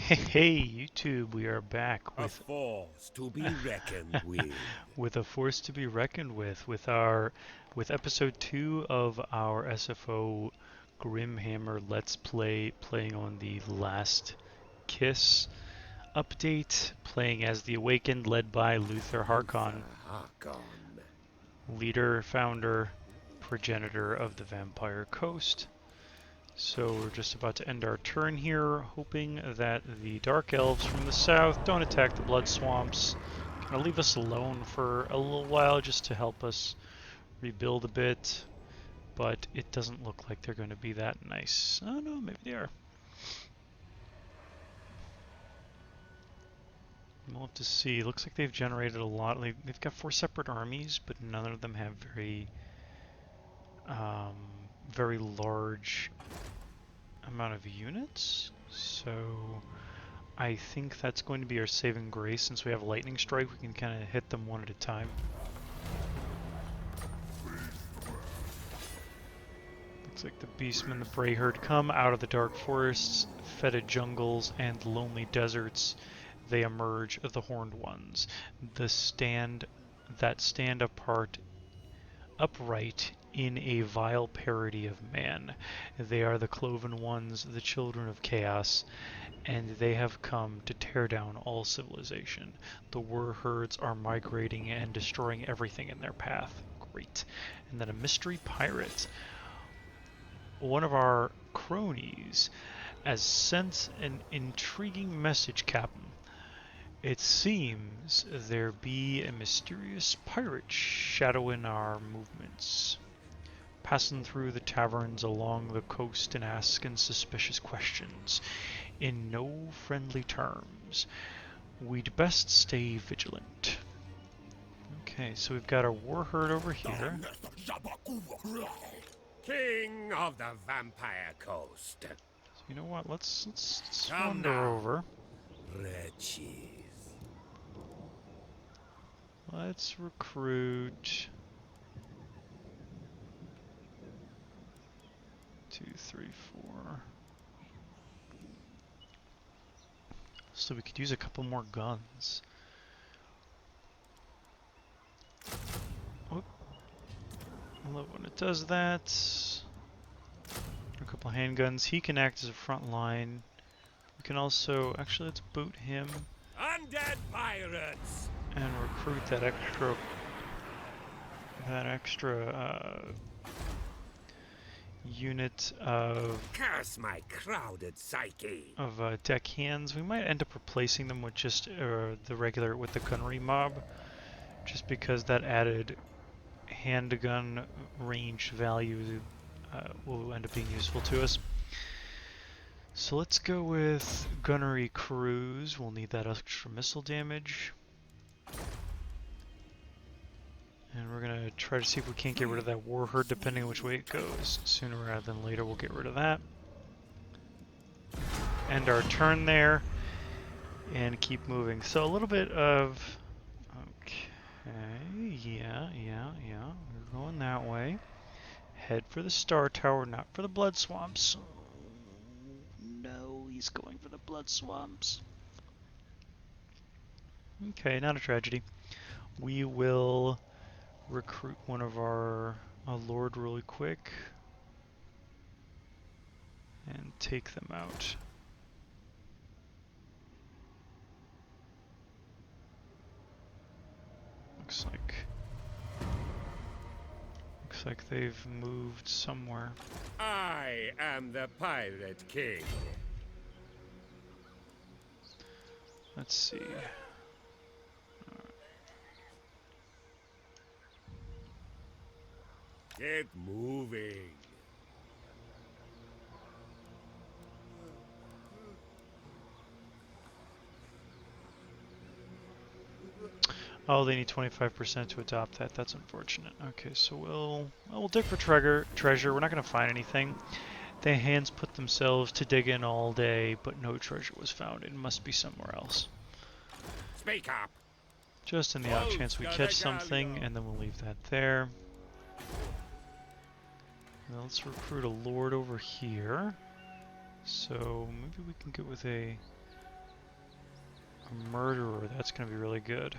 Hey, YouTube, we are back A with force to be reckoned with. with a force to be reckoned with our with episode 2 of our SFO Grimhammer Let's Play, playing on the Last Kiss update, playing as the Awakened, led by Luthor Harkon, Luthor Harkon. leader, founder, progenitor of the Vampire Coast. So we're just about to end our turn here, hoping that the Dark Elves from the south don't attack the Blood Swamps. Kind of leave us alone for a little while just to help us rebuild a bit, but it doesn't look like they're going to be that nice. Oh no, maybe they are. We'll have to see. Looks like they've generated a lot. They've got 4 separate armies, but none of them have um, very large amount of units. So I think that's going to be our saving grace. Since we have Lightning Strike, we can kind of hit them one at a time. Looks like the Beastmen, the Brayherd, come out of the dark forests, fetid jungles, and lonely deserts. They emerge, the Horned Ones, that stand apart, upright in a vile parody of man. They are the Cloven Ones, the children of chaos, and they have come to tear down all civilization. The war herds are migrating and destroying everything in their path. Great. And then a mystery pirate. One of our cronies has sent an intriguing message, Captain. It seems there be a mysterious pirate shadowing our movements, passing through the taverns along the coast and asking suspicious questions in no friendly terms. We'd best stay vigilant. Okay, so we've got our war herd over here. King of the Vampire Coast. So you know what? Let's Come wander now, over. wretches. Let's recruit 2, 3, 4. So we could use a couple more guns. Whoop. I love when it does that. A couple handguns. He can act as a front line. We can also, actually, let's boot him Undead pirates. and recruit that extra unit Curse my crowded psyche. of deckhands. We might end up replacing them with just with the gunnery mob, just because that added handgun range value will end up being useful to us. So let's go with gunnery crews. We'll need that extra missile damage. And we're going to try to see if we can't get rid of that war herd depending on which way it goes. Sooner rather than later we'll get rid of that. End our turn there and keep moving. So a little bit of... Okay, yeah. We're going that way. Head for the Star Tower, not for the Blood Swamps. No, he's going for the Blood Swamps. Okay, not a tragedy. We will recruit one of our Lord really quick and take them out. Looks like they've moved somewhere. I am the Pirate King. Let's see. Get moving. Oh, they need 25% to adopt that. That's unfortunate. Okay, so we'll dig for treasure. We're not going to find anything. The hands put themselves to dig in all day, but no treasure was found. It must be somewhere else. Speak up. Just in the off chance we catch something, and then we'll leave that there. Now let's recruit a lord over here. So maybe we can get with a Murderer. That's going to be really good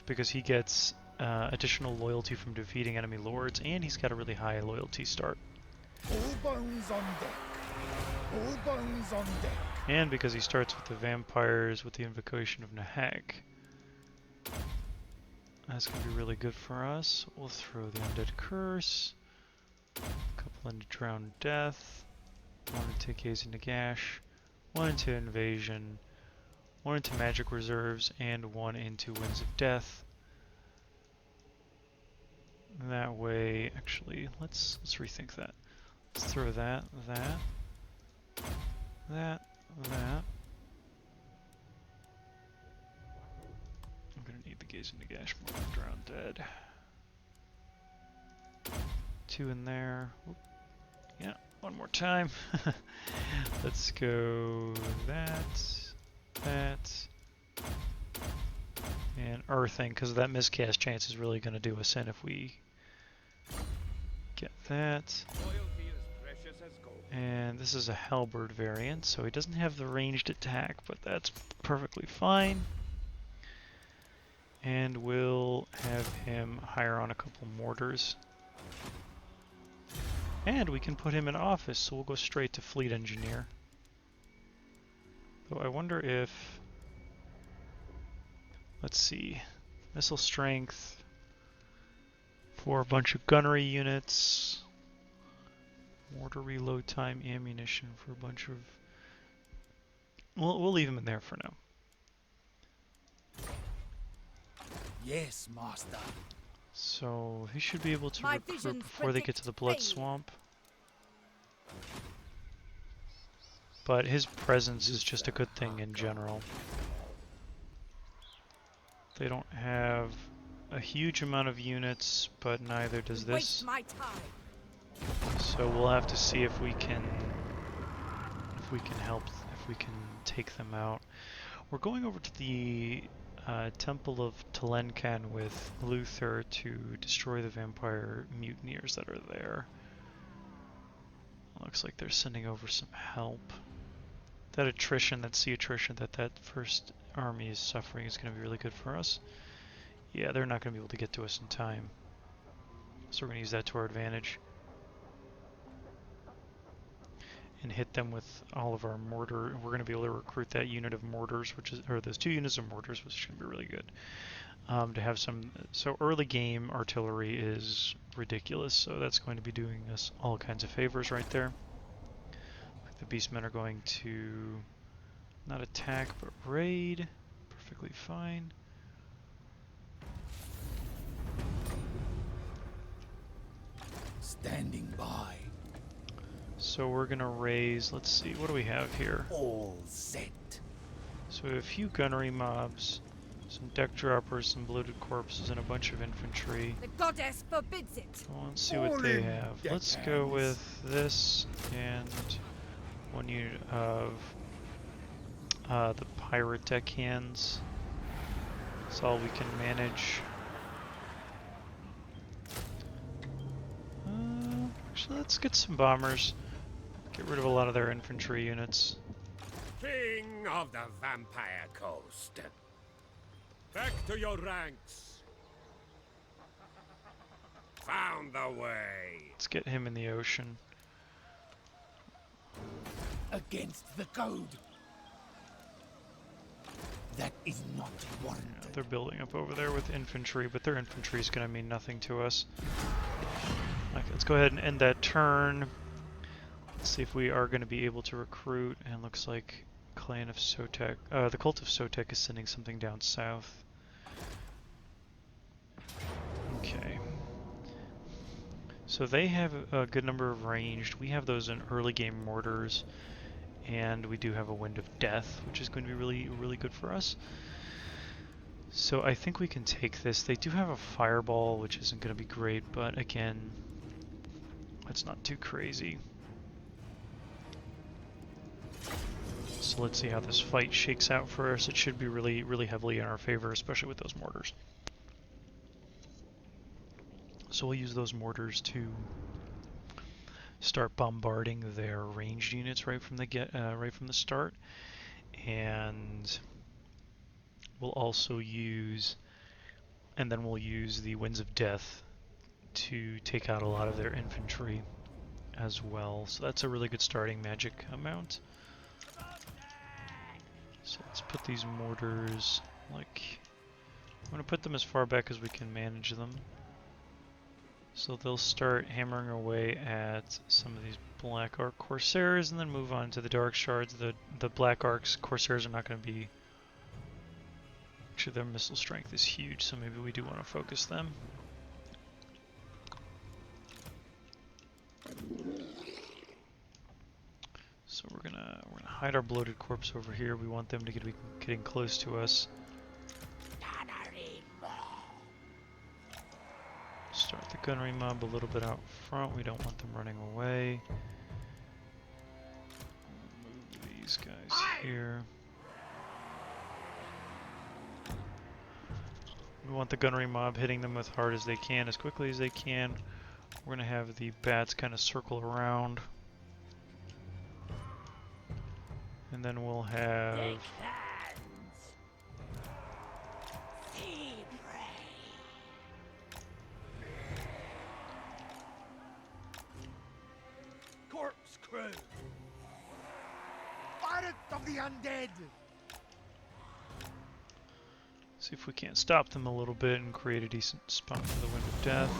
because he gets additional loyalty from defeating enemy lords, and he's got a really high loyalty start. All bones on deck. All bones on deck. And because he starts with the vampires with the invocation of Nahag. That's going to be really good for us. We'll throw the Undead Curse. A couple into Drowned Death. One into Gaze into Gash. One into Invasion. One into Magic Reserves. And one into Winds of Death. That way, actually, let's rethink that. Let's throw that. I'm gonna need the Gaze into Gash more than Drowned Dead. 2 in there. Oop. Yeah, one more time. Let's go that, and Earthing, because that miscast chance is really gonna do us in if we get that. And this is a halberd variant, so he doesn't have the ranged attack, but that's perfectly fine. And we'll have him hire on a couple mortars. And we can put him in office, so we'll go straight to Fleet Engineer. Though I wonder if... Let's see. Missile Strength for a bunch of gunnery units. Mortar reload time, ammunition for a bunch of... We'll leave him in there for now. Yes, master. So he should be able to recruit before they get to the Blood Swamp. But his presence is just a good thing in general. They don't have a huge amount of units, but neither does this. So we'll have to see if we can help, if we can take them out. We're going over to the Temple of Telenkan with Luthor to destroy the vampire mutineers that are there. Looks like they're sending over some help. That attrition, that sea attrition that first army is suffering is going to be really good for us. Yeah, they're not going to be able to get to us in time. So we're going to use that to our advantage. And hit them with all of our mortar. We're going to be able to recruit that unit of mortars, or those 2 units of mortars, which is going to be really good. To have some, so early game artillery is ridiculous, so that's going to be doing us all kinds of favors right there. The beastmen are going to not attack, but raid. Perfectly fine. Standing by. So we're gonna raise, let's see, what do we have here? All set. So we have a few gunnery mobs, some deck droppers, some bloated corpses, and a bunch of infantry. The goddess forbids it. Well, let's see what they have. Let's go with this and 1 unit of the pirate deckhands. That's all we can manage. Actually, let's get some bombers. Get rid of a lot of their infantry units. King of the Vampire Coast. Back to your ranks. Found the way. Let's get him in the ocean. Against the code. That is not warranted. Yeah, they're building up over there with infantry, but their infantry is going to mean nothing to us. Okay, let's go ahead and end that turn. Let's see if we are going to be able to recruit. And looks like Clan of Sotek, the Cult of Sotek is sending something down south. Okay. So they have a good number of ranged. We have those in early game mortars. And we do have a Wind of Death, which is going to be really good for us. So I think we can take this. They do have a Fireball, which isn't going to be great, but again, it's not too crazy. So let's see how this fight shakes out for us. It should be really heavily in our favor, especially with those mortars. So we'll use those mortars to start bombarding their ranged units right from the start, and we'll also use, and then we'll use the Winds of Death to take out a lot of their infantry as well. So that's a really good starting magic amount. So let's put these mortars, like, I'm going to put them as far back as we can manage them. So they'll start hammering away at some of these Black Ark Corsairs and then move on to the Dark Shards. The Black Ark's Corsairs are not going to be... Actually, their missile strength is huge, so maybe we do want to focus them. So we're gonna hide our bloated corpse over here. We want them to be getting close to us. Start the gunnery mob a little bit out front. We don't want them running away. Move these guys here. We want the gunnery mob hitting them as hard as they can, as quickly as they can. We're going to have the bats kind of circle around. And then we'll have... Corpse crew! Pirate of the undead! See if we can't stop them a little bit and create a decent spot for the Wind of Death.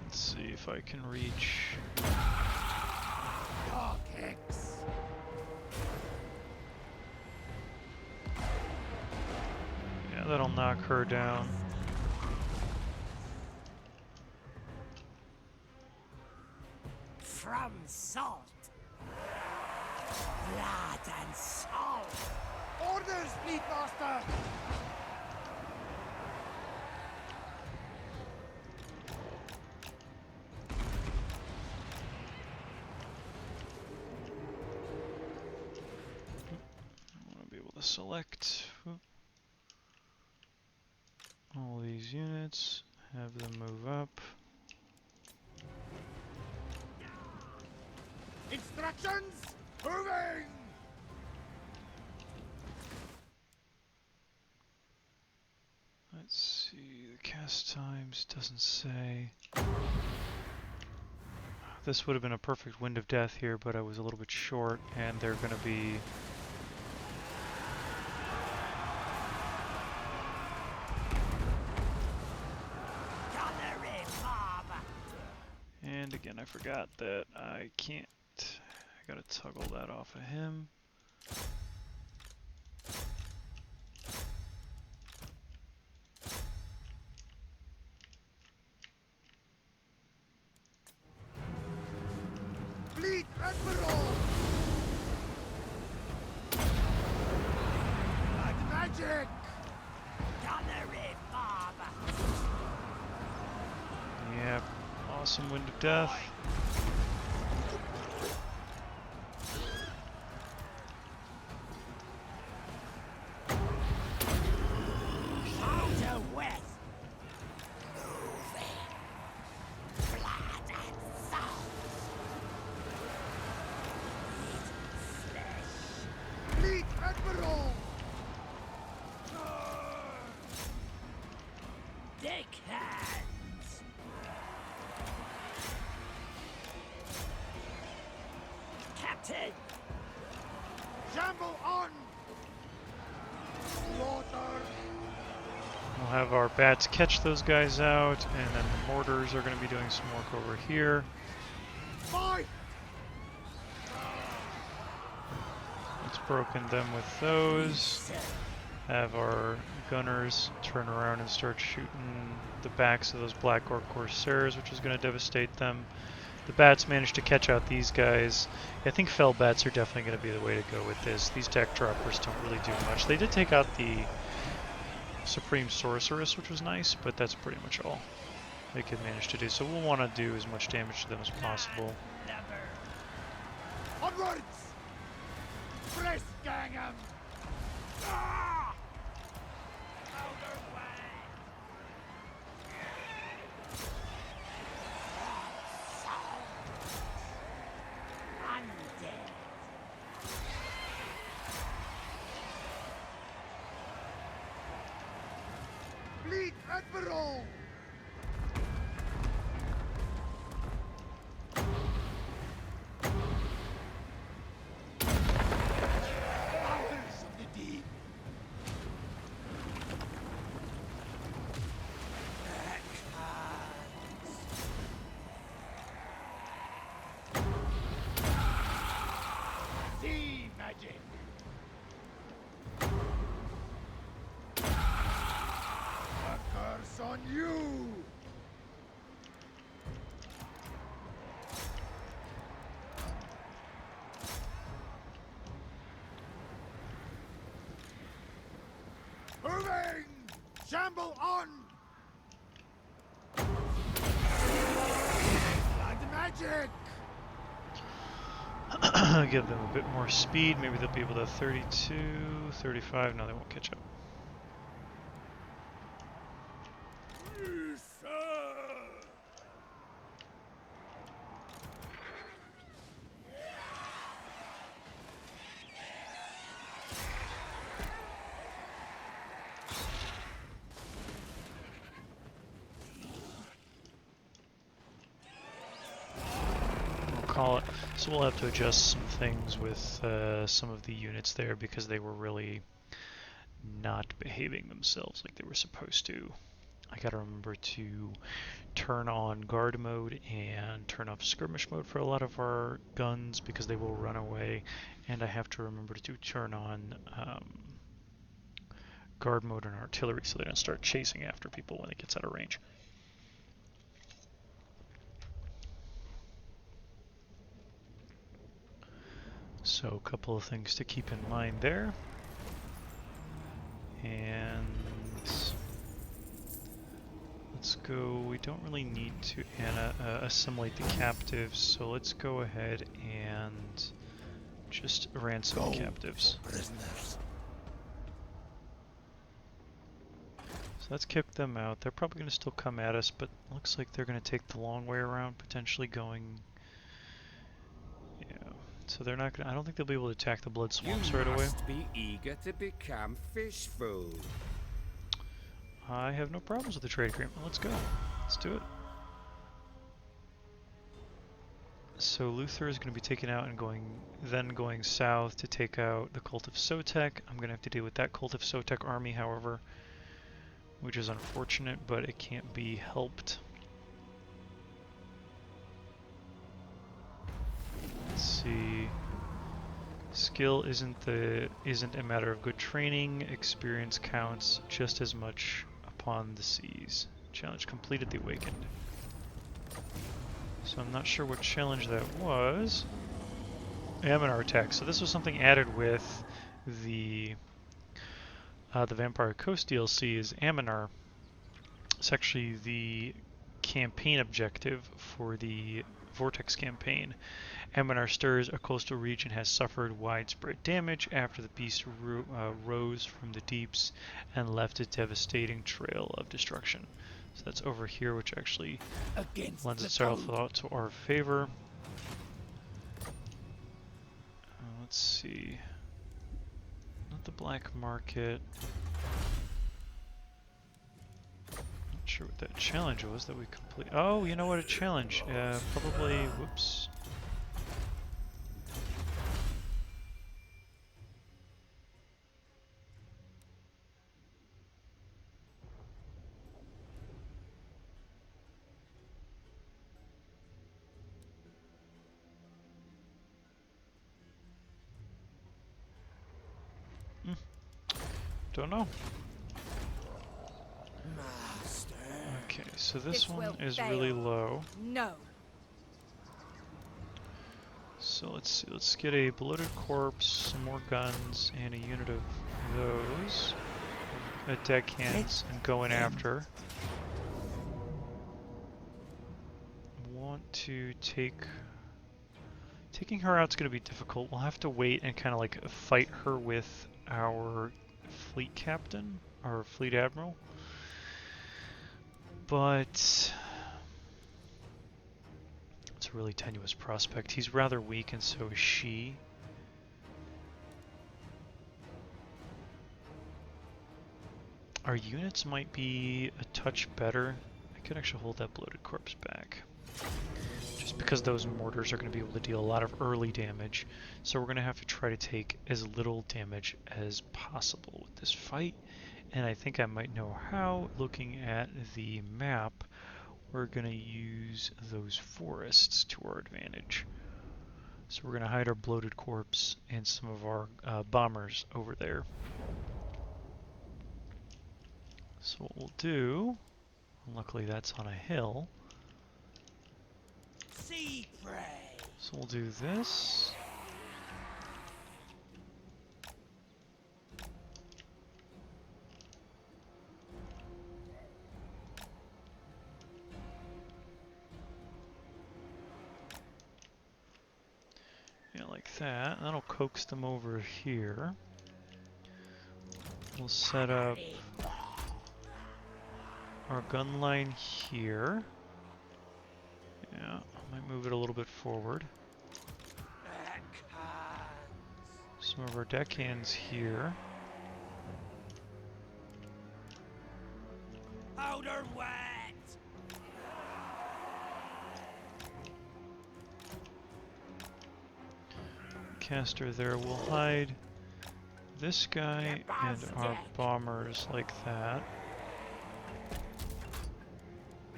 Let's see if I can reach... Yeah, that'll knock her down. From salt, blood and salt. Orders, Fleet Master. I want to be able to select all these units, have them move up. Instructions, moving! Let's see, the cast times doesn't say. This would have been a perfect Wind of Death here, but I was a little bit short, and they're going to be... And again, I forgot that I can't... I gotta toggle that off of him. Fleet Admiral! Blood magic! Gunnery mob! Yep, awesome Wind of Death. Jumble on! Slaughter! We'll have our bats catch those guys out, and then the mortars are going to be doing some work over here. Fight! Let's broken them with those. Have our gunners turn around and start shooting the backs of those Black Orc Corsairs, which is going to devastate them. The bats managed to catch out these guys. I think fell bats are definitely going to be the way to go with this. These deck droppers don't really do much. They did take out the Supreme Sorceress, which was nice, but that's pretty much all. they could manage to do. So we'll want to do as much damage to them as possible. Onwards! Frisk gang 'em! Ah! Out of way! Undead! Bleed Admiral! Others of the deep! Sea magic! A curse on you! Moving! Shamble on! Blood magic! Give them a bit more speed. Maybe they'll be able to 32, 35. No, they won't catch up. Call it. So we'll have to adjust some things with some of the units there because they were really not behaving themselves like they were supposed to. I gotta remember to turn on guard mode and turn off skirmish mode for a lot of our guns because they will run away, and I have to remember to turn on guard mode and artillery so they don't start chasing after people when it gets out of range. So a couple of things to keep in mind there. And let's go, we don't really need to assimilate the captives, so let's go ahead and just ransom captives. Prisoners. So let's kick them out. They're probably going to still come at us, but looks like they're going to take the long way around, potentially going... Yeah, so they're not going to... I don't think they'll be able to attack the blood swamps right away. You must be eager to become fish food. I have no problems with the trade agreement. Let's go. Let's do it. So Luthor is going to be taken out and going south to take out the Cult of Sotek. I'm going to have to deal with that Cult of Sotek army, however, which is unfortunate, but it can't be helped. Let's see. Skill isn't a matter of good training. Experience counts just as much upon the seas. Challenge completed. The Awakened. So I'm not sure what challenge that was. Aminar attack. So this was something added with the Vampire Coast DLC. Is Aminar. It's actually the campaign objective for the Vortex campaign. Aminar stirs a coastal region has suffered widespread damage after the beast rose from the deeps and left a devastating trail of destruction. So that's over here, which actually lends itself a lot to our favor. Let's see. Not the black market. Not sure what that challenge was that we complete. Oh, you know what? A challenge. Probably. Whoops. Don't know. Master. Okay, so this one is really low. No. So let's see. Let's get a bloated corpse, some more guns, and a unit of those. Deckhands and go in after. want to taking her out's going to be difficult. We'll have to wait and kind of like fight her with our fleet captain, our fleet admiral. But it's a really tenuous prospect. He's rather weak, and so is she. Our units might be a touch better. I could actually hold that bloated corpse back. Just because those mortars are going to be able to deal a lot of early damage. So we're going to have to try to take as little damage as possible with this fight. And I think I might know how. Looking at the map, we're going to use those forests to our advantage. So we're going to hide our bloated corpse and some of our bombers over there. So what we'll do, luckily that's on a hill. Sea prey. So we'll do this. Yeah, like that. That'll coax them over here. We'll set up our gun line here. Yeah, I might move it a little bit forward. Some of our deckhands here. Powder wet. Caster there will hide this guy and our bombers like that.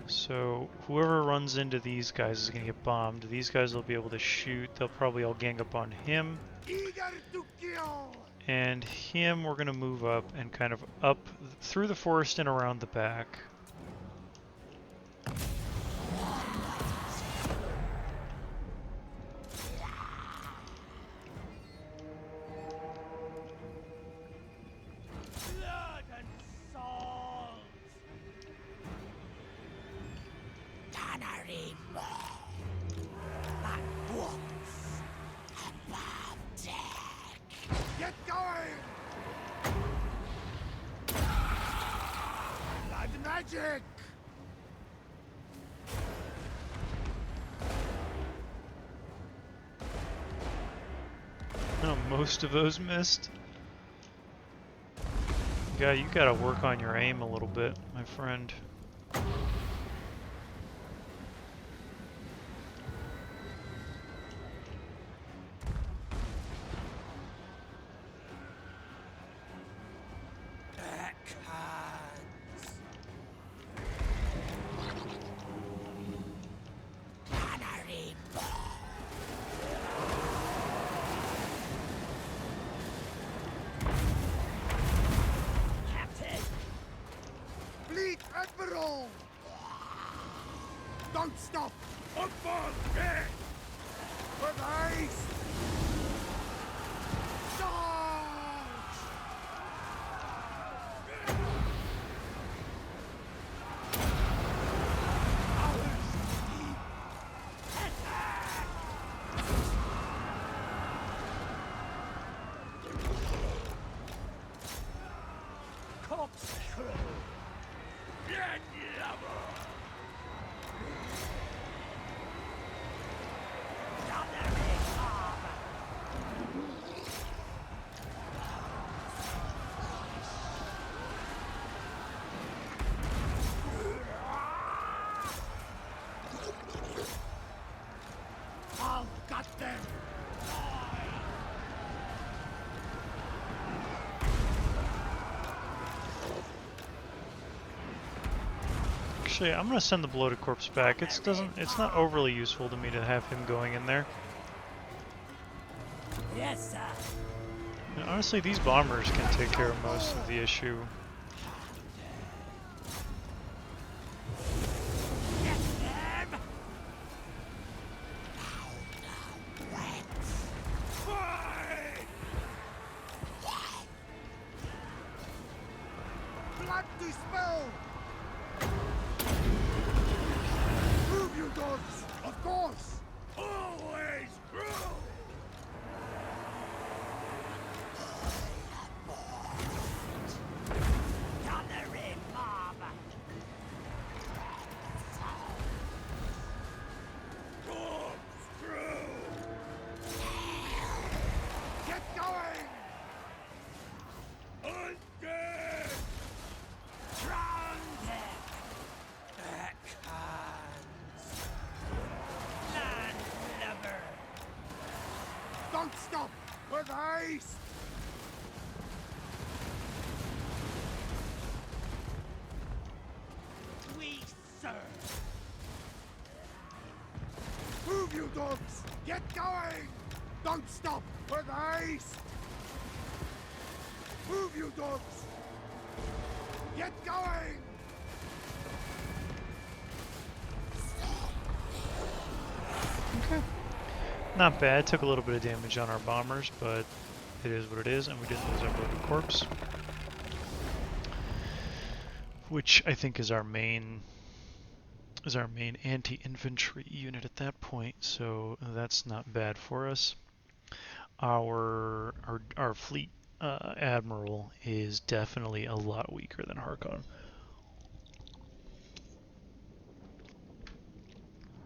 So whoever runs into these guys is going to get bombed. These guys will be able to shoot. They'll probably all gang up on him. Eager to kill. And him we're going to move up and kind of up through the forest and around the back. Get going. Blood magic. Oh, most of those missed. Yeah, you gotta work on your aim a little bit, my friend. Fleet admiral. Don't stop. Up on deck! With haste. Charge. Corpse crew. I've got them. Actually, I'm gonna send the bloated corpse back. It's not overly useful to me to have him going in there. Yes, sir. And honestly, these bombers can take care of most of the issue. Get them. Blood to spill. Move, you dogs. Of With haste! We serve. Move, you dogs! Get going! Don't stop! With haste! Move, you dogs! Get going! Okay. Not bad. Took a little bit of damage on our bombers, but it is what it is, and we didn't lose our broken corpse. Which I think is our main anti-infantry unit at that point, so that's not bad for us. Our fleet admiral is definitely a lot weaker than Harkon.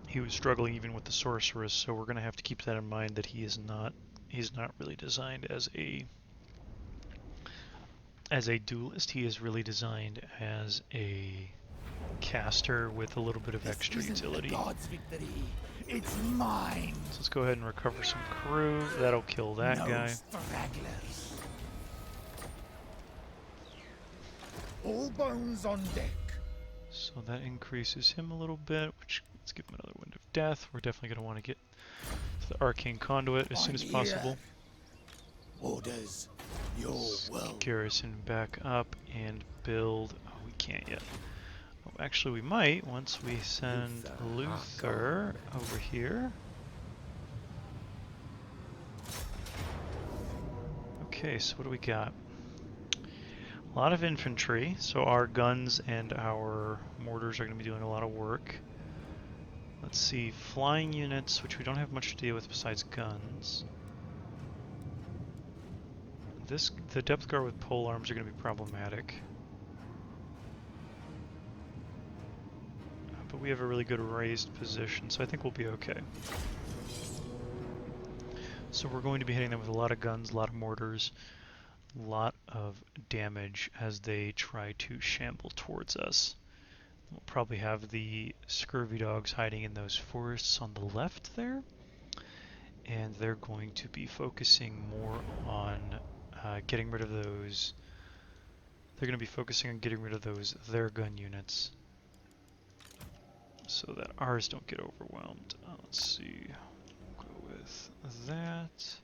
He was struggling even with the sorceress, so we're going to have to keep that in mind, that he's not really designed as a duelist. He is really designed as a caster with a little bit of extra utility. God's victory. It's mine. So let's go ahead and recover some crew. That'll kill that guy. Stragglers. All bones on deck. So that increases him a little bit, which let's give him another wind of death. We're definitely going to want to get to the arcane conduit as soon as possible. Orders. Your will. Garrison back up and build. Oh, we can't yet. Oh, actually, we might once we send Luthor over here. Okay, so what do we got? A lot of infantry, so our guns and our mortars are going to be doing a lot of work. Let's see, flying units, which we don't have much to deal with besides guns. The depth guard with pole arms are going to be problematic. But we have a really good raised position, so I think we'll be okay. So we're going to be hitting them with a lot of guns, a lot of mortars, a lot of damage as they try to shamble towards us. We'll probably have the scurvy dogs hiding in those forests on the left there, and they're going to be focusing more on getting rid of those. They're going to be focusing on getting rid of their gun units, so that ours don't get overwhelmed. Let's see. We'll go with that.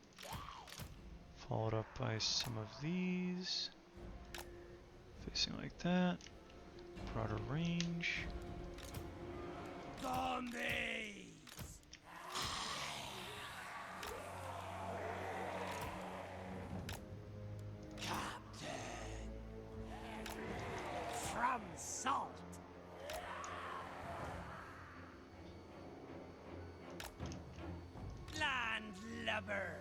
Followed up by some of these. Facing like that. Broader range. Zombies! Captain! From salt! Landlubber!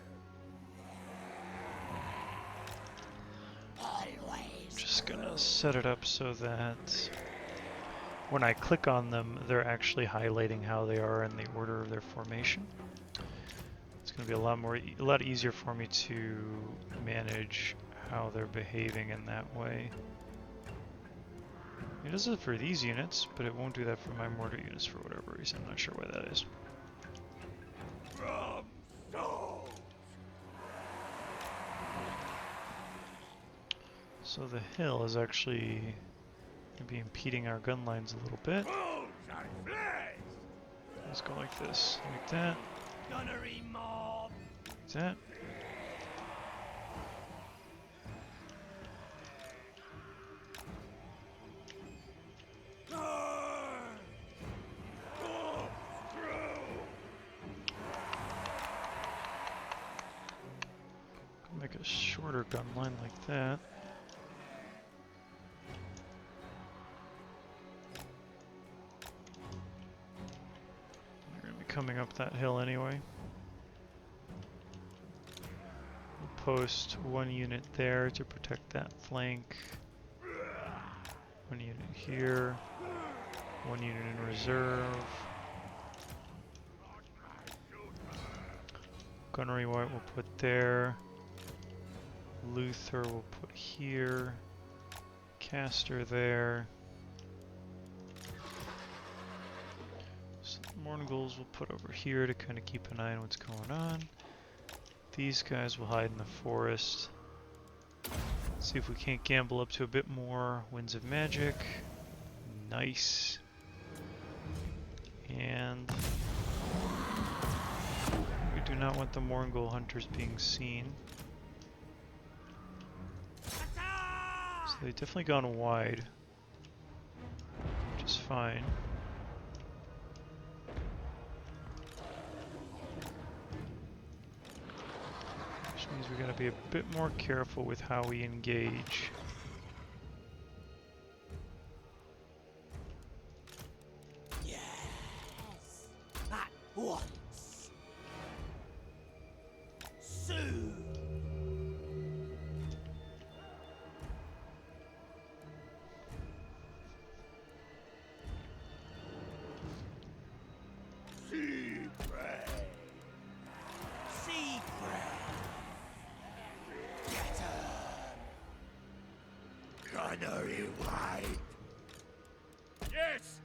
Always. Just gonna set it up so that when I click on them, they're actually highlighting how they are in the order of their formation. It's gonna be a lot easier for me to manage how they're behaving in that way. It does it for these units, but it won't do that for my mortar units for whatever reason. I'm not sure why that is. From salt! So the hill is actually going to be impeding our gun lines a little bit. Bones are flesh! Let's go like this, like that, Gunnery mob! like that. Make a shorter gun line like that. They're going to be coming up that hill anyway. We'll post one unit there to protect that flank. One unit here. One unit in reserve. Gunnery white we'll put there. Luthor we'll put here. Caster there. Some Morngulls we'll put over here to kind of keep an eye on what's going on. These guys will hide in the forest. See if we can't gamble up to a bit more. Winds of Magic. Nice. And we do not want the Morgul hunters being seen. So they've definitely gone wide, which is fine. Which means we gotta be a bit more careful with how we engage. Yes. At once. Soon. See prey. See prey. Get her. Gunnery wide. Yes!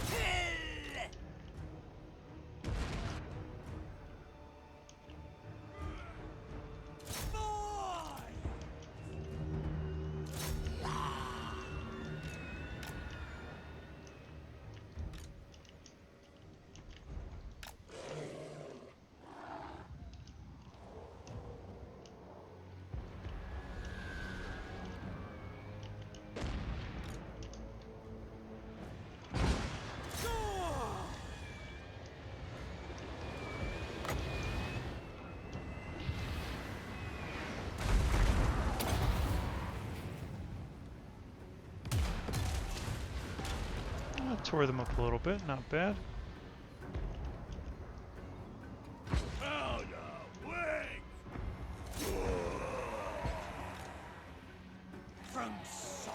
Kill. Boy. Tore them up a little bit, not bad. Out of wings. From Saul.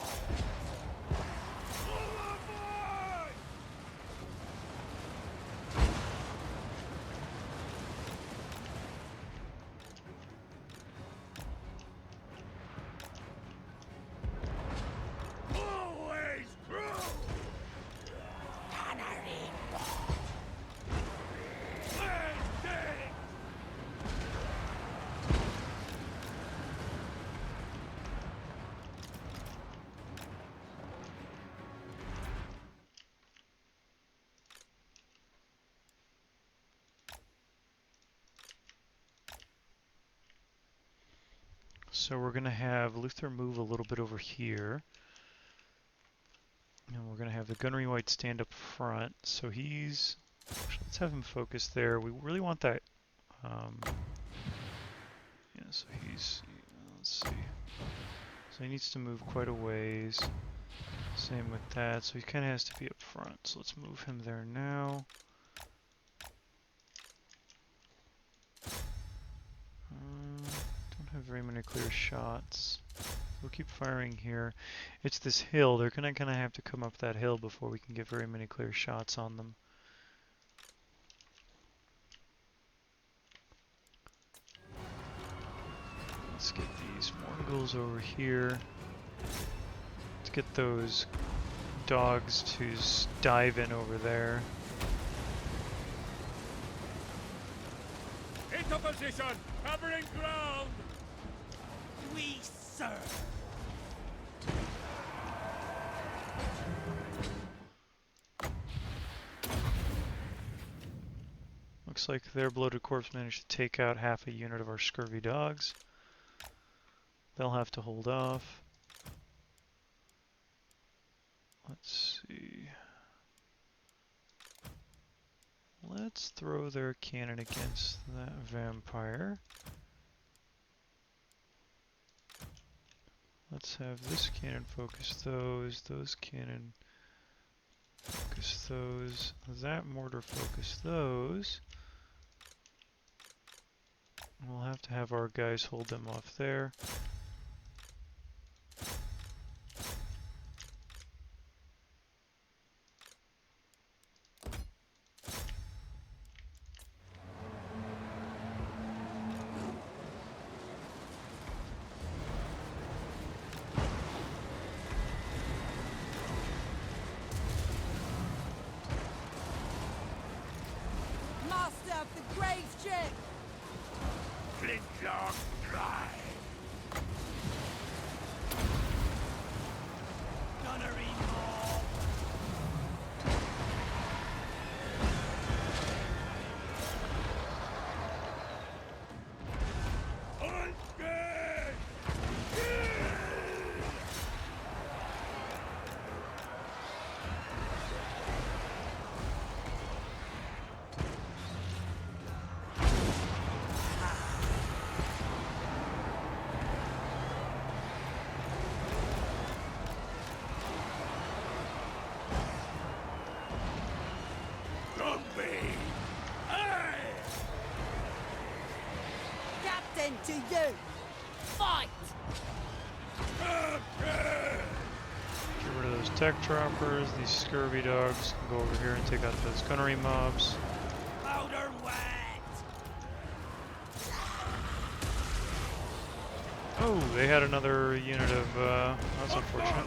Overboard! Always true. Gunnery. Landing. So we're gonna have Luthor move a little bit over here. And we're gonna have the Gunnery White stand up front. So he's, actually, let's have him focus there. We really want that. Yeah, so he's, let's see. So he needs to move quite a ways. Same with that. So he kind of has to be up front. So let's move him there now. Don't have very many clear shots. We'll keep firing here. It's this hill. They're gonna have to come up that hill before we can get very many clear shots on them. Let's get these Mongols over here. Let's get those dogs to dive in over there. Into position! Covering ground! We serve. Looks like their bloated corpse managed to take out half a unit of our scurvy dogs. They'll have to hold off. Let's see. Let's throw their cannon against that vampire. Let's have this cannon focus those cannon focus those, that mortar focus those. We'll have to have our guys hold them off there. dog cry. Gunnery mob. Captain, to you! Fight! Get rid of those tech droppers. These scurvy dogs can go over here and take out those gunnery mobs. Powder wet! Oh, they had another unit of, that's unfortunate.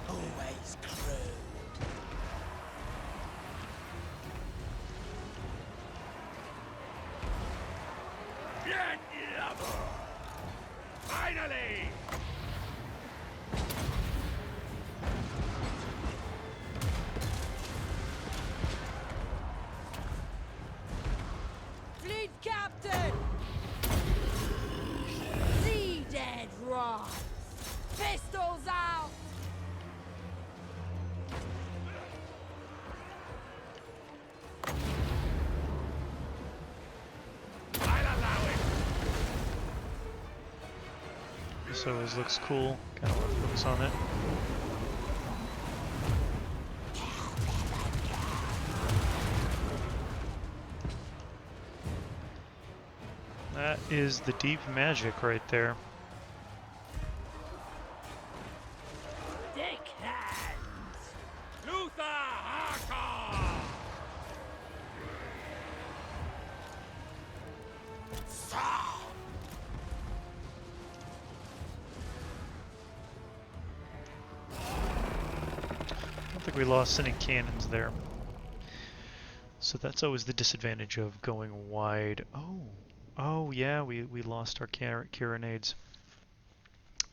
Always crude. Finally! Fleet captain! Sea dead rise! Pistols out! I'll allow it. This always looks cool. Kind of want to focus on it. That is the deep magic right there. Dick hands! Luthor Harkon! I don't think we lost any cannons there. So that's always the disadvantage of going wide. Oh yeah, we lost our carronades.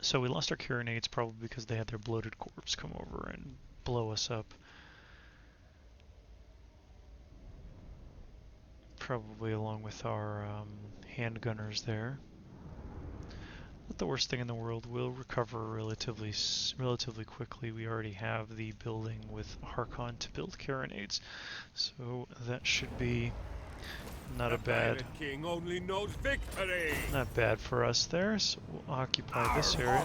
So we lost our carronades probably because they had their bloated corpse come over and blow us up. Probably along with our handgunners there. Not the worst thing in the world. We'll recover relatively quickly. We already have the building with Harkon to build carronades, so that should be not a bad. Pirate King only knows victory! Not bad for us there. So we'll occupy this area.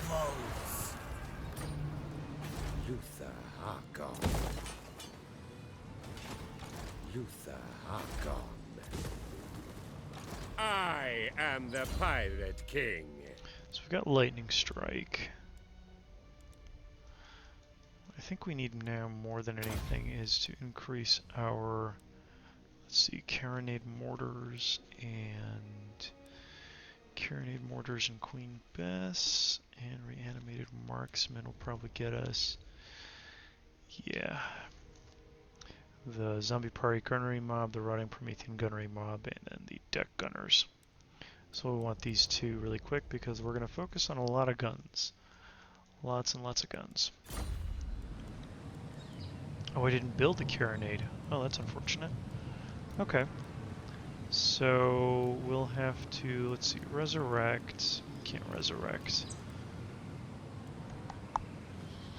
Luthor Harkon. Luthor Harkon. I am the Pirate King. So we've got lightning strike. I think we need now more than anything is to increase our, let's see, carronade mortars and Queen Bess, and reanimated marksman will probably get us, yeah, the zombie party gunnery mob, the rotting Promethean gunnery mob, and then the deck gunners. So we want these two really quick because we're going to focus on a lot of guns. Lots and lots of guns. Oh, I didn't build the carronade. Oh, that's unfortunate. Okay. So we'll have to, let's see, resurrect. Can't resurrect.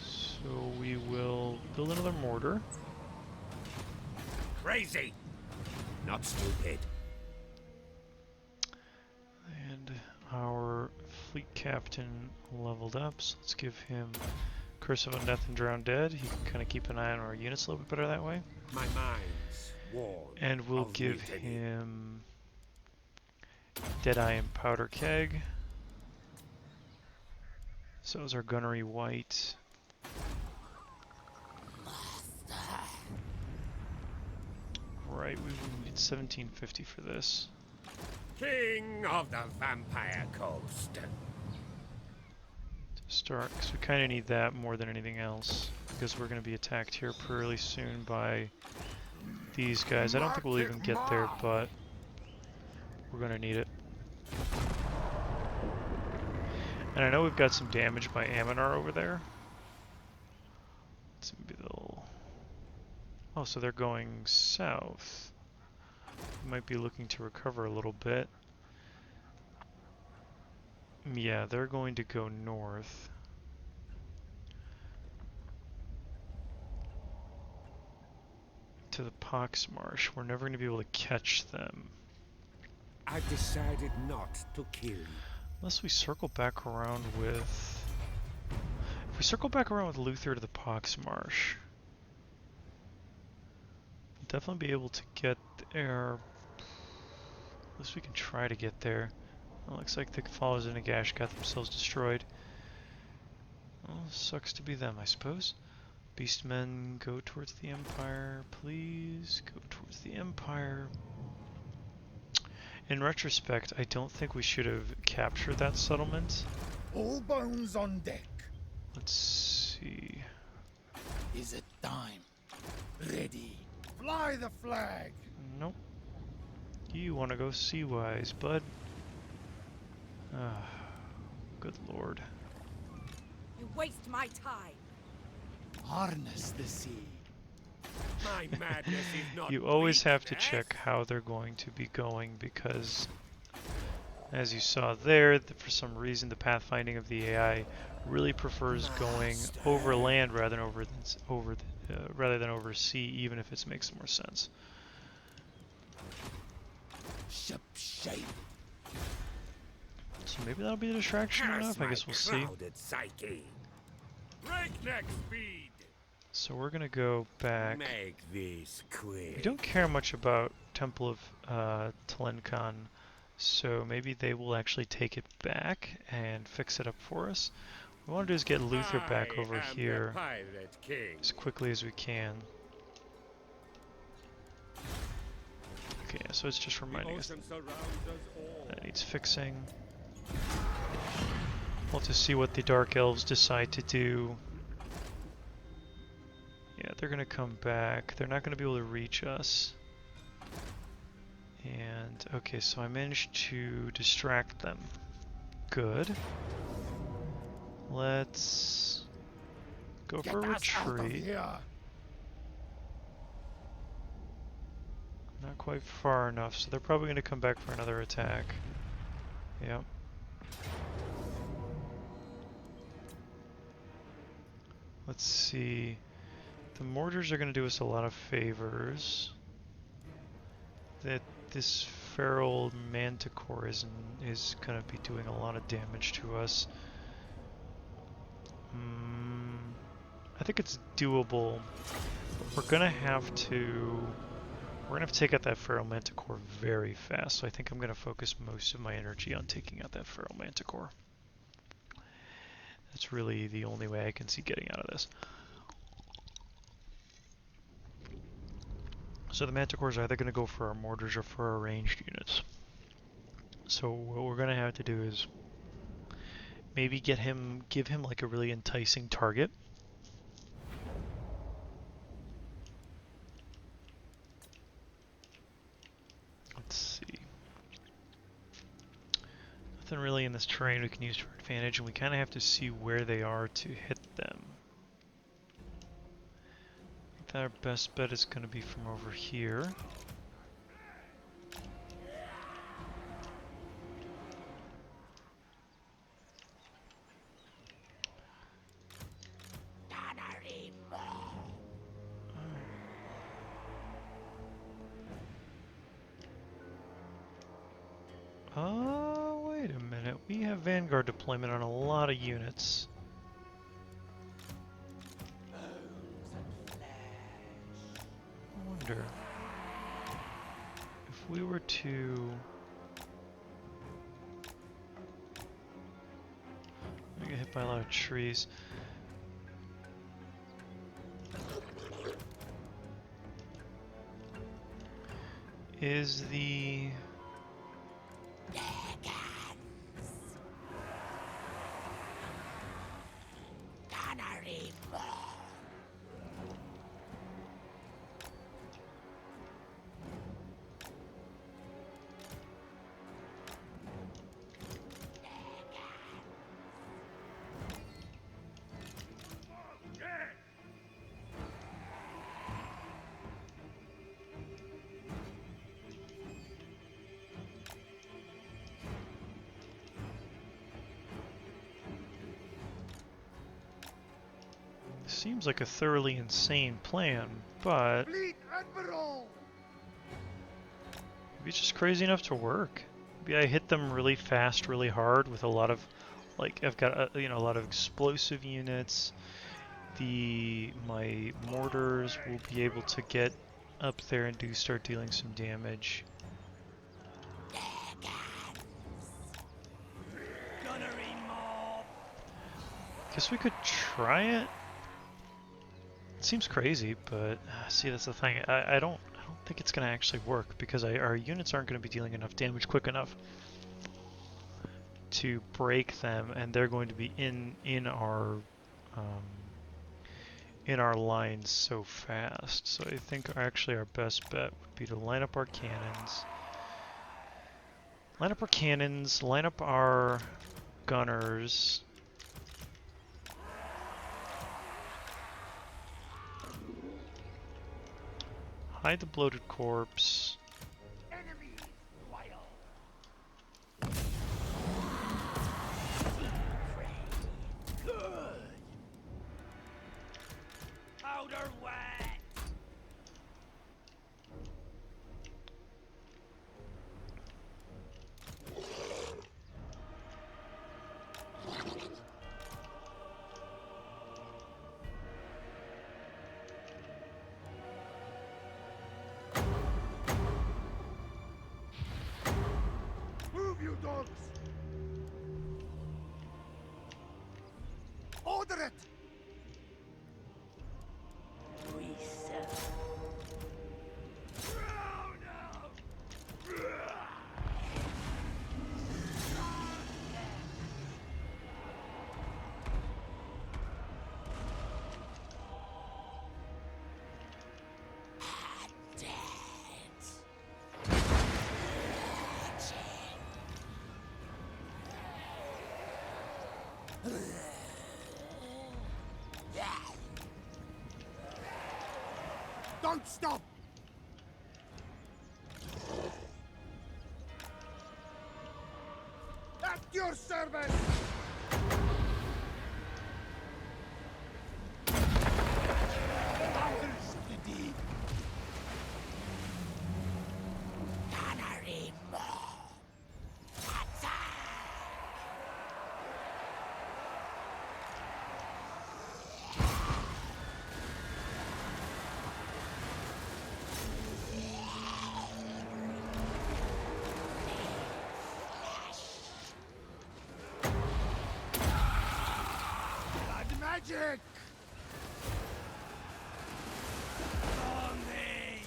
So we will build another mortar. Crazy! Not stupid. And our fleet captain leveled up, so let's give him Curse of Undeath and Drowned Dead. He can kind of keep an eye on our units a little bit better that way. My mind's warm. And we'll give him Deadeye and Powder Keg. So is our gunnery white. Right, we need 1750 for this. King of the Vampire Coast. Start, because we kind of need that more than anything else, because we're going to be attacked here pretty soon by these guys. I don't think we'll even get there, but we're gonna need it. And I know we've got some damage by Aminar over there. Let's see, maybe they'll... Oh, so they're going south. Might be looking to recover a little bit. Yeah, they're going to go north. To the Poxmarsh. We're never going to be able to catch them. I've decided not to kill you. Unless we circle back around with... If we circle back around with Luthor to the Poxmarsh, we'll definitely be able to get there. At least we can try to get there. Well, looks like the followers of Nagash got themselves destroyed. Well, sucks to be them, I suppose. Beastmen, go towards the Empire, please. Go towards the Empire. In retrospect, I don't think we should have captured that settlement. All bones on deck. Let's see. Is it time? Ready. Fly the flag. Nope. You want to go sea-wise, bud. Ah, good lord. You waste my time. Harness the sea. My madness is not You always have to weakness. check how they're going to be going because, as you saw there, for some reason the pathfinding of the AI really prefers going over land rather than over sea, even if it makes more sense. Ship shape. So maybe that'll be a distraction Curse enough. I my guess we'll see. crowded psyche. Breakneck speed. So we're gonna go back. Make this quick. We don't care much about Temple of Talenkon, so maybe they will actually take it back and fix it up for us. What we want to do is get Luthor back over I am here the Pirate King. as quickly as we can. Okay, so it's just The reminding us ocean surrounds us all. that needs fixing. We'll have to see what the Dark Elves decide to do. Yeah, they're gonna come back. They're not gonna be able to reach us. And, okay, so I managed to distract them. Good. Let's go for a Get us out of retreat. here. Not quite far enough, so they're probably gonna come back for another attack. Yep. Let's see. The mortars are going to do us a lot of favors. That this feral manticore is going to be doing a lot of damage to us. I think it's doable. We're going to have to take out that feral manticore very fast. So I think I'm going to focus most of my energy on taking out that feral manticore. That's really the only way I can see getting out of this. So the Manticore is either going to go for our mortars or for our ranged units. So what we're going to have to do is maybe give him like a really enticing target. Let's see. Nothing really in this terrain we can use to our advantage, and we kind of have to see where they are to hit them. Our best bet is going to be from over here. Wait a minute. We have Vanguard deployment on a lot of units. I wonder if we were to... I get hit by a lot of trees. Is the... Seems like a thoroughly insane plan, but Fleet Admiral! maybe it's just crazy enough to work. Maybe I hit them really fast, really hard with a lot of, like, I've got a lot of explosive units. My mortars will be able to get up there and start dealing some damage. Guess we could try it. It seems crazy, but see, that's the thing. I don't think it's gonna actually work because our units aren't gonna be dealing enough damage quick enough to break them, and they're going to be in our lines so fast. So I think actually our best bet would be to line up our cannons. Line up our gunners. Hide the bloated corpse. Enemy! Powder wet! Move, you dogs! Order it! We sell. Don't stop! At your service! Others to deep. Canary more. Blood magic! On me!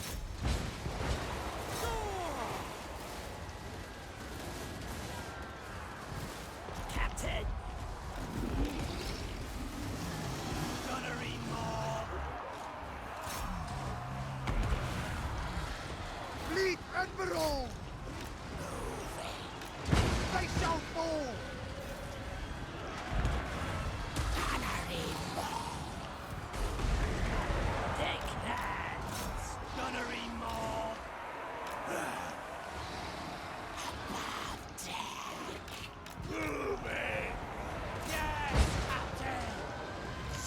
Captain! Gunnery mob! Fleet Admiral! They shall fall! Take hands! Gunnery mob! Moving! Yes, Captain!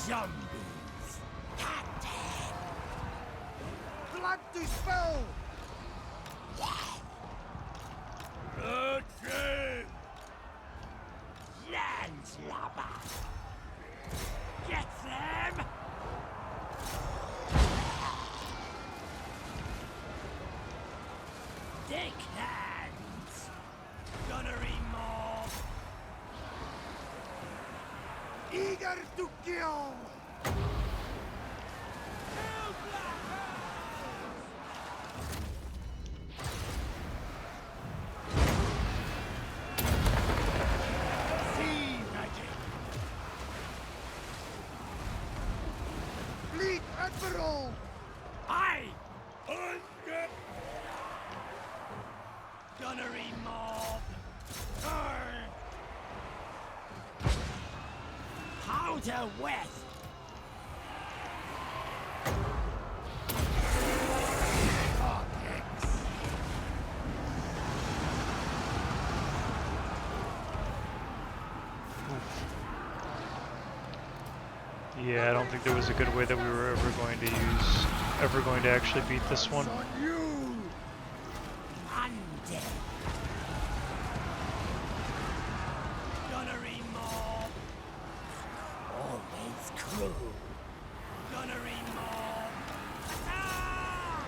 Zombies. Blood to spill! Retreat! Landslobber! Get them! Take hands! Gunnery mob! Eager to kill! Sea magic. Fleet Admiral! Aye! Unget! Gunnery mob! Powder west! Yeah, I don't think there was a good way that we were ever going to actually beat this one. On you! Undead. Gunnery mob. Always cruel. Gunnery mob. Ah!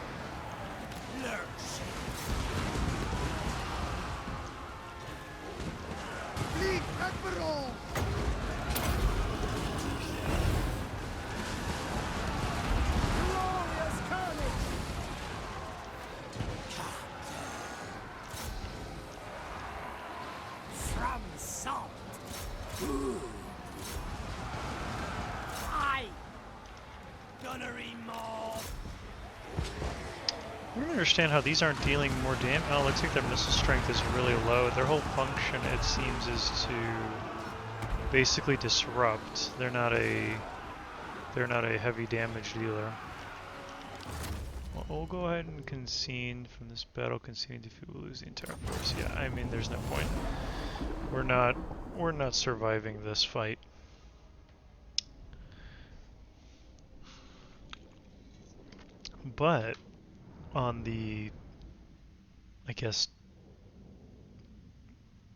Lurch. Fleet Admiral! Glorious carnage! From salt. Ooh. I. Gunnery mob. I don't understand how these aren't dealing more damage. Oh, it looks like their missile strength is really low. Their whole function, it seems, is to basically disrupt. They're not a heavy damage dealer. Well, we'll go ahead and concede from this battle. Conceding defeat will lose the entire force. Yeah, I mean, there's no point. We're not surviving this fight. But on the, I guess,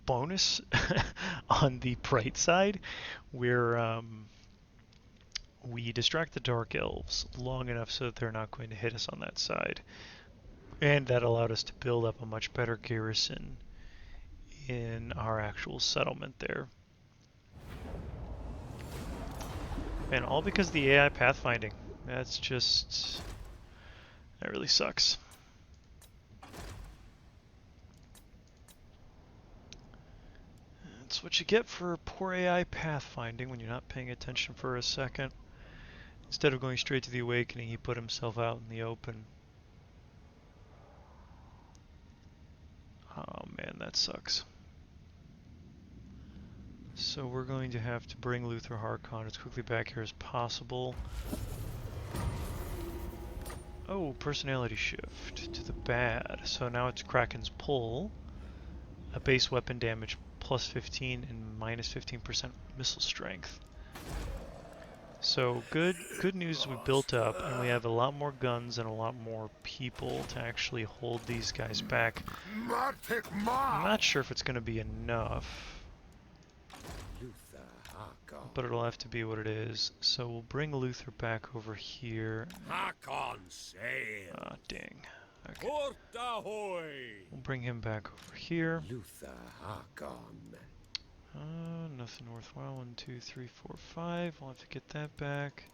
bonus on the bright side, we distract the Dark Elves long enough so that they're not going to hit us on that side. And that allowed us to build up a much better garrison in our actual settlement there. And all because of the AI pathfinding. That really sucks. That's what you get for poor AI pathfinding when you're not paying attention for a second. Instead of going straight to the awakening, he put himself out in the open. Oh man, that sucks. So we're going to have to bring Luthor Harkon as quickly back here as possible. Oh, personality shift to the bad. So now it's Kraken's pull. A base weapon damage plus 15 and minus 15% missile strength. So good news, we built up and we have a lot more guns and a lot more people to actually hold these guys back. I'm not sure if it's going to be enough, Luthor Harkon. but it'll have to be what it is. So we'll bring Luthor back over here. Harkon sail. Ah, dang. Okay. Port ahoy. We'll bring him back over here. Luthor Harkon. Nothing worthwhile. 1, 2, 3, 4, 5. We'll have to get that back.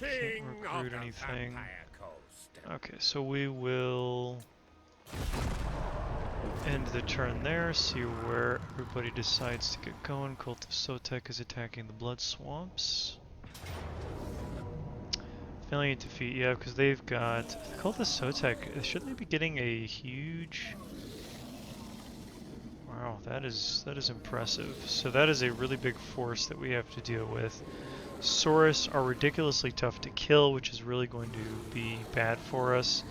King of recruit the anything. Vampire Coast. Okay, so we will end the turn there, see where everybody decides to get going. Cult of Sotek is attacking the Blood Swamps. Failing to defeat, yeah, because they've got... The Cult of Sotek, shouldn't they be getting a huge... Wow, that is impressive. So that is a really big force that we have to deal with. Saurus are ridiculously tough to kill, which is really going to be bad for us.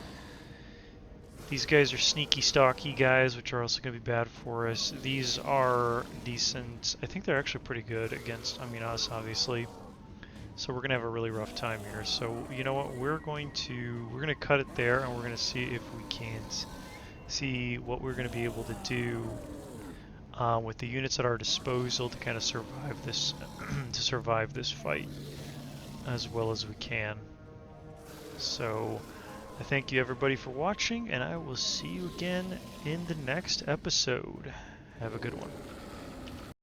These guys are sneaky, stocky guys, which are also going to be bad for us. These are decent. I think they're actually pretty good against, us, obviously. So we're going to have a really rough time here. So, you know what? We're going to cut it there, and we're going to see if we can't see what we're going to be able to do with the units at our disposal to kind of survive this fight as well as we can. So I thank you everybody for watching, and I will see you again in the next episode. Have a good one.